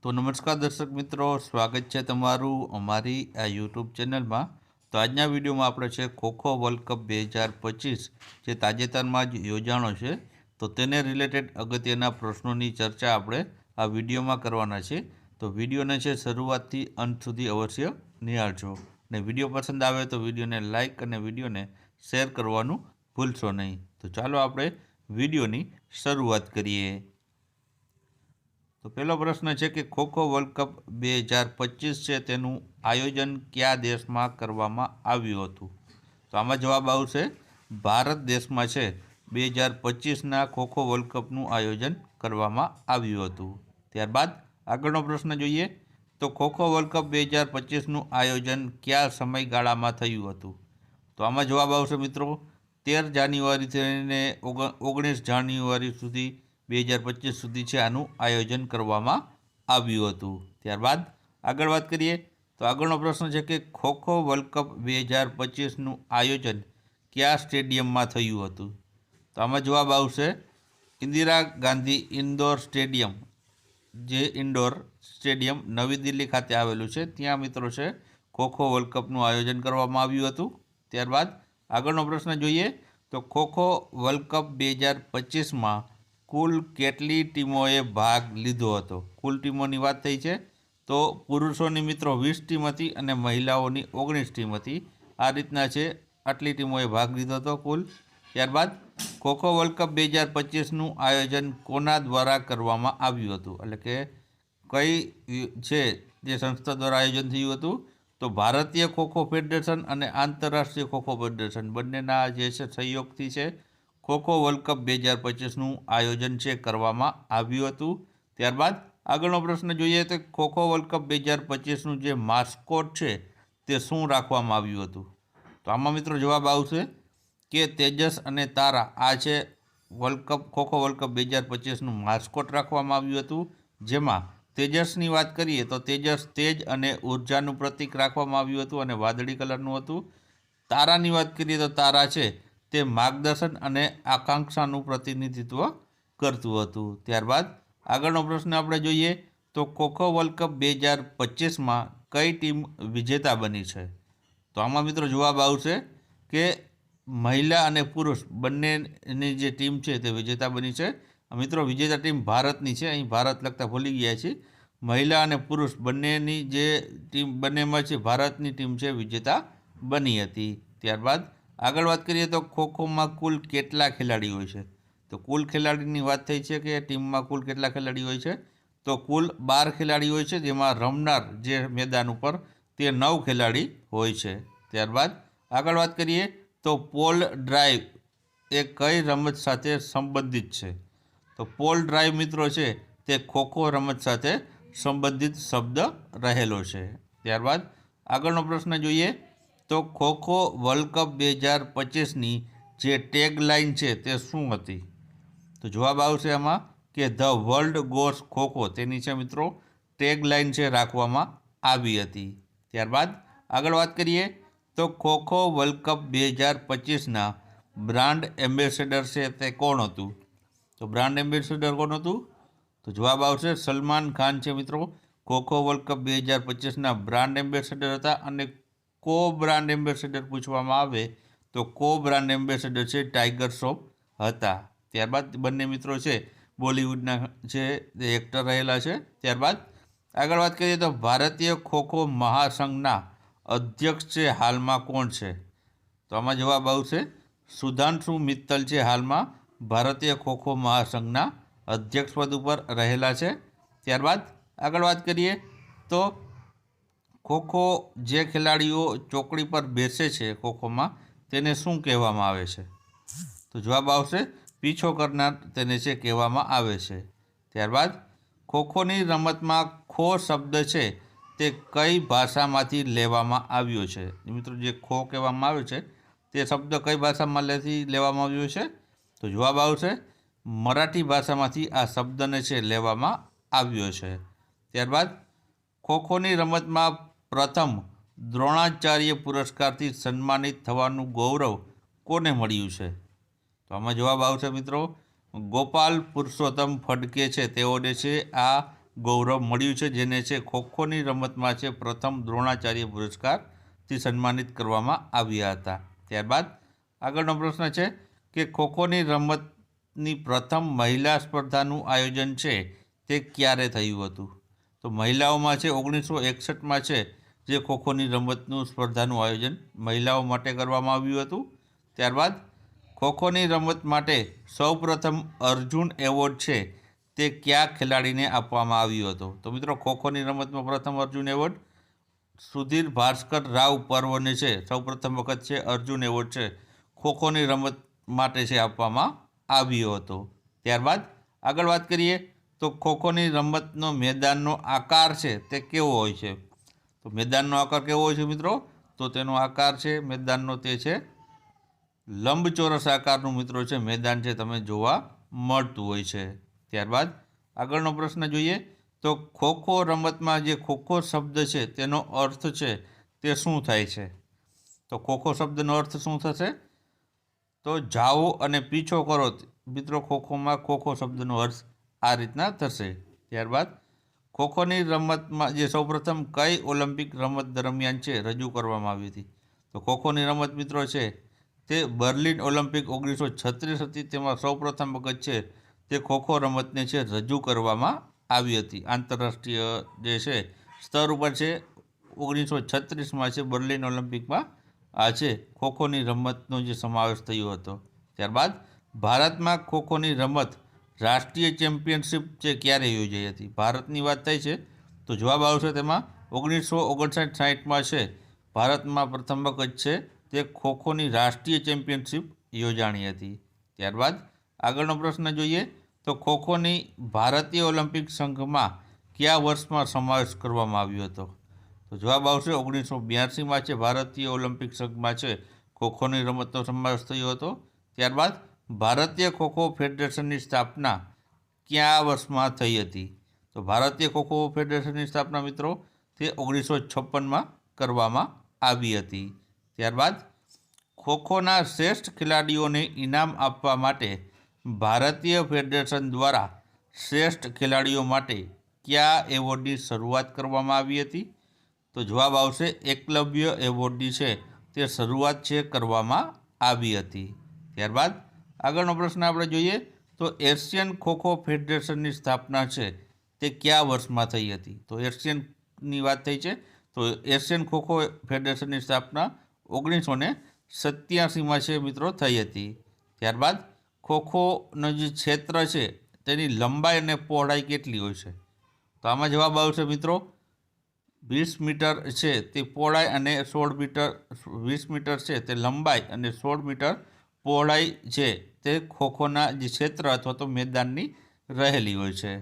તો નમસ્કાર દર્શક મિત્રો, સ્વાગત છે તમારું અમારી આ યુટ્યુબ ચેનલમાં। તો આજના વિડીયોમાં આપણે છે ખોખો વર્લ્ડ કપ 2025 જે તાજેતરમાં જ યોજાણો છે, તો તેને રિલેટેડ અગત્યના પ્રશ્નોની ચર્ચા આપણે આ વિડીયોમાં કરવાના છે। તો વિડીયોને છે શરૂઆતથી અંત સુધી અવશ્ય નિહાળજો અને વિડીયો પસંદ આવે તો વિડીયોને લાઇક અને વિડીયોને શેર કરવાનું ભૂલશો નહીં। તો ચાલો આપણે વિડીયોની શરૂઆત કરીએ। તો પહેલો પ્રશ્ન છે કે ખોખો વર્લ્ડ કપ 2025 છે તેનું આયોજન કયા દેશમાં કરવામાં આવ્યું હતું? તો આમાં જવાબ આવશે ભારત દેશમાં છે 2025ના ખોખો વર્લ્ડ કપનું આયોજન કરવામાં આવ્યું હતું। ત્યારબાદ આગળનો પ્રશ્ન જોઈએ તો ખોખો વર્લ્ડ કપ 2025નું આયોજન કયા સમયગાળામાં થયું હતું? તો આમાં જવાબ આવશે મિત્રો 13 જાન્યુઆરીથી લઈને 19 જાન્યુઆરી સુધી 2025 સુધી છે આનું આયોજન કરવામાં આવ્યું હતું। ત્યારબાદ આગળ વાત કરીએ તો આગળનો પ્રશ્ન છે કે ખોખો વર્લ્ડ કપ 2025નું આયોજન કયા સ્ટેડિયમમાં થયું હતું? તો આમાં જવાબ આવશે ઇન્દિરા ગાંધી ઇન્ડોર સ્ટેડિયમ, જે ઇન્ડોર સ્ટેડિયમ નવી દિલ્હી ખાતે આવેલું છે, ત્યાં મિત્રો છે ખોખો વર્લ્ડ કપનું આયોજન કરવામાં આવ્યું હતું। ત્યારબાદ આગળનો પ્રશ્ન જોઈએ તો ખોખો વર્લ્ડ કપ 2025માં કુલ કેટલી ટીમોએ ભાગ લીધો હતો? કુલ ટીમોની વાત થઈ છે તો પુરુષોની મિત્રો 20 ટીમ હતી અને મહિલાઓની 19 ટીમ હતી। આ રીતના છે આટલી ટીમોએ ભાગ લીધો હતો કુલ। ત્યારબાદ ખોખો વર્લ્ડ કપ 2025નું આયોજન કોના દ્વારા કરવામાં આવ્યું હતું? એટલે કે કઈ છે જે સંસ્થા દ્વારા આયોજન થયું હતું? તો ભારતીય ખોખો ફેડરેશન અને આંતરરાષ્ટ્રીય ખોખો ફેડરેશન બંનેના જે છે સહયોગથી છે ખોખો વર્લ્ડ કપ 2025નું આયોજન છે કરવામાં આવ્યું હતું। ત્યારબાદ આગળનો પ્રશ્ન જોઈએ તો ખોખો વર્લ્ડ કપ 2025નું જે માસ્કોટ છે તે શું રાખવામાં આવ્યું હતું? તો આમાં મિત્રો જવાબ આવશે કે તેજસ અને તારા આ છે ખોખો વર્લ્ડ કપ 2025નું માસ્કોટ રાખવામાં આવ્યું હતું। જેમાં તેજસની વાત કરીએ તો તેજસ તેજ અને ઉર્જાનું પ્રતીક રાખવામાં આવ્યું હતું અને વાદળી કલરનું હતું। તારાની વાત કરીએ તો તારા છે તે માર્ગદર્શન અને આકાંક્ષાનું પ્રતિનિધિત્વ કરતું હતું। ત્યારબાદ આગળનો પ્રશ્ન આપણે જોઈએ તો ખોખો વર્લ્ડ કપ 2025માં કઈ ટીમ વિજેતા બની છે? તો આમાં મિત્રો જવાબ આવશે કે મહિલા અને પુરુષ બંનેની જે ટીમ છે તે વિજેતા બની છે। મિત્રો વિજેતા ટીમ ભારતની છે, અહીં ભારત લખતા ભૂલી ગયા છીએ। મહિલા અને પુરુષ બંનેની જે ટીમ બંનેમાં છે ભારતની ટીમ છે વિજેતા બની હતી। ત્યારબાદ આગળ વાત કરીએ તો ખોખોમાં કુલ કેટલા ખેલાડી હોય છે? તો કુલ ખેલાડીની વાત થઈ છે કે ટીમમાં કુલ કેટલા ખેલાડી હોય છે? તો કુલ 12 ખેલાડી હોય છે, જેમાં રમનાર જે મેદાન ઉપર તે 9 ખેલાડી હોય છે। ત્યારબાદ આગળ વાત કરીએ તો પોલ ડ્રાઈવ એ કઈ રમત સાથે સંબંધિત છે? તો પોલ ડ્રાઈવ મિત્રો છે તે ખોખો રમત સાથે સંબંધિત શબ્દ રહેલો છે। ત્યારબાદ આગળનો પ્રશ્ન જોઈએ તો ખોખો વર્લ્ડ કપ 2025ની જે ટેગ લાઇન છે તે શું હતી? તો જવાબ આવશે આમાં કે ધ વર્લ્ડ ગોસ ખોખો, તેની છે મિત્રો ટેગ લાઇન છે રાખવામાં આવી હતી। ત્યારબાદ આગળ વાત કરીએ તો ખોખો વર્લ્ડ કપ 2025ના બ્રાન્ડ એમ્બેસેડર છે તે કોણ હતું? તો બ્રાન્ડ એમ્બેસેડર કોણ હતું? તો જવાબ આવશે સલમાન ખાન છે મિત્રો ખોખો વર્લ્ડ કપ 2025ના બ્રાન્ડ એમ્બેસેડર હતા। અને કો બ્રાન્ડ એમ્બેસેડર પૂછવામાં આવે તો કો બ્રાન્ડ એમ્બેસેડર છે ટાઈગર શ્રોફ હતા। ત્યારબાદ બંને મિત્રો છે બોલિવૂડના છે તે એક્ટર રહેલા છે। ત્યારબાદ આગળ વાત કરીએ તો ભારતીય ખોખો મહાસંઘના અધ્યક્ષ છે હાલમાં કોણ છે? તો આમાં જવાબ આવશે સુધાંશુ મિત્તલ છે હાલમાં ભારતીય ખોખો મહાસંઘના અધ્યક્ષ પદ ઉપર રહેલા છે। ત્યારબાદ આગળ વાત કરીએ તો ખોખો જે ખેલાડીઓ ચોકડી પર બેસે છે ખોખોમાં તેને શું કહેવામાં આવે છે? તો જવાબ આવશે પીછો કરનાર તેને છે કહેવામાં આવે છે। ત્યારબાદ ખોખોની રમતમાં ખો શબ્દ છે તે કઈ ભાષામાંથી લેવામાં આવ્યો છે? મિત્રો જે ખો કહેવામાં આવે છે તે શબ્દ કઈ ભાષામાં લેવામાં આવ્યો છે? તો જવાબ આવશે મરાઠી ભાષામાંથી આ શબ્દને છે લેવામાં આવ્યો છે। ત્યારબાદ ખોખોની રમતમાં પ્રથમ દ્રોણાચાર્ય પુરસ્કારથી સન્માનિત થવાનું ગૌરવ કોને મળ્યું છે? તો આમાં જવાબ આવશે મિત્રો ગોપાલ પુરુષોત્તમ ફડકે છે તેઓને છે આ ગૌરવ મળ્યું છે, જેને છે ખોખોની રમતમાં છે પ્રથમ દ્રોણાચાર્ય પુરસ્કારથી સન્માનિત કરવામાં આવ્યા હતા. ત્યારબાદ આગળનો પ્રશ્ન છે કે ખોખોની રમતની પ્રથમ મહિલા સ્પર્ધાનું આયોજન છે તે ક્યારે થયું હતું? તો મહિલાઓમાં છે 1961માં છે જે ખોખોની રમતનું સ્પર્ધાનું આયોજન મહિલાઓ માટે કરવામાં આવ્યું હતું. ત્યારબાદ ખોખોની રમત માટે સૌપ્રથમ અર્જુન એવોર્ડ છે તે કયા ખેલાડીને આપવામાં આવ્યો હતો? તો મિત્રો ખોખોની રમતમાં પ્રથમ અર્જુન એવોર્ડ સુધીર ભાસ્કર રાવ પર્વને છે સૌપ્રથમ વખત છે અર્જુન એવોર્ડ છે ખોખોની રમત માટે છે આપવામાં આવ્યો હતો. ત્યારબાદ આગળ વાત કરીએ તો ખોખોની રમતનો મેદાનનો આકાર છે તે કેવો હોય છે? તો મેદાનનો આકાર કેવો હોય છે મિત્રો? તો તેનો આકાર છે મેદાનનો તે છે લંબચોરસ આકારનું મિત્રો છે મેદાન છે તમે જોવા મળતું હોય છે. ત્યારબાદ આગળનો પ્રશ્ન જોઈએ તો ખોખો રમતમાં જે ખોખો શબ્દ છે તેનો અર્થ છે તે શું થાય છે? તો ખોખો શબ્દનો અર્થ શું થશે? તો જાઓ અને પીછો કરો. મિત્રો ખોખોમાં ખોખો શબ્દનો અર્થ આ રીતના થશે. ત્યારબાદ ખોખોની રમતમાં જે સૌપ્રથમ કઈ ઓલિમ્પિક રમત દરમિયાન છે રજૂ કરવામાં આવી હતી? તો ખોખોની રમત મિત્રો છે તે બર્લિન ઓલિમ્પિક 1936 હતી. તેમાં સૌપ્રથમ વખત છે તે ખોખો રમતને છે રજૂ કરવામાં આવી હતી. આંતરરાષ્ટ્રીય જે છે સ્તર ઉપર છે 1936માં છે બર્લિન ઓલિમ્પિકમાં આ છે ખોખોની રમતનો જે સમાવેશ થયો હતો. ત્યારબાદ ભારતમાં ખોખોની રમત રાષ્ટ્રીય ચેમ્પિયનશિપ છે ક્યારે યોજાઈ હતી? ભારતની વાત થઈ છે તો જવાબ આવશે તેમાં 1959-60માં છે ભારતમાં પ્રથમ વખત છે તે ખોખોની રાષ્ટ્રીય ચેમ્પિયનશિપ યોજાણી હતી. ત્યારબાદ આગળનો પ્રશ્ન જોઈએ તો ખોખોની ભારતીય ઓલિમ્પિક સંઘમાં કયા વર્ષમાં સમાવેશ કરવામાં આવ્યો હતો? તો જવાબ આવશે 1982માં છે ભારતીય ઓલિમ્પિક સંઘમાં છે ખોખોની રમતનો સમાવેશ થયો હતો. ત્યારબાદ ભારતીય ખોખો ફેડરેશનની સ્થાપના કયા વર્ષમાં થઈ હતી? તો ભારતીય ખોખો ફેડરેશનની સ્થાપના મિત્રો તે 1956માં કરવામાં આવી હતી. ત્યારબાદ ખોખોના શ્રેષ્ઠ ખેલાડીઓને ઇનામ આપવા માટે ભારતીય ફેડરેશન દ્વારા શ્રેષ્ઠ ખેલાડીઓ માટે કયા એવોર્ડની શરૂઆત કરવામાં આવી હતી? તો જવાબ આવશે એકલવ્ય એવોર્ડની છે તે શરૂઆત છે કરવામાં આવી હતી. ત્યારબાદ આગળનો પ્રશ્ન આપણે જોઈએ તો એશિયન ખોખો ફેડરેશનની સ્થાપના છે તે કયા વર્ષમાં થઈ હતી? તો એશિયનની વાત થઈ છે તો એશિયન ખોખો ફેડરેશનની સ્થાપના 1987માં છે મિત્રો થઈ હતી. ત્યારબાદ ખોખોનો જે ક્ષેત્ર છે તેની લંબાઈ અને પહોળાઈ કેટલી હોય છે? તો આમાં જવાબ આવશે મિત્રો 20 મીટર છે તે પહોળાઈ અને 16 મીટર 20 મીટર છે તે લંબાઈ અને 16 મીટર પહોળાઈ છે તે ખોખોના જે ક્ષેત્ર અથવા તો મેદાનની રહેલી હોય છે.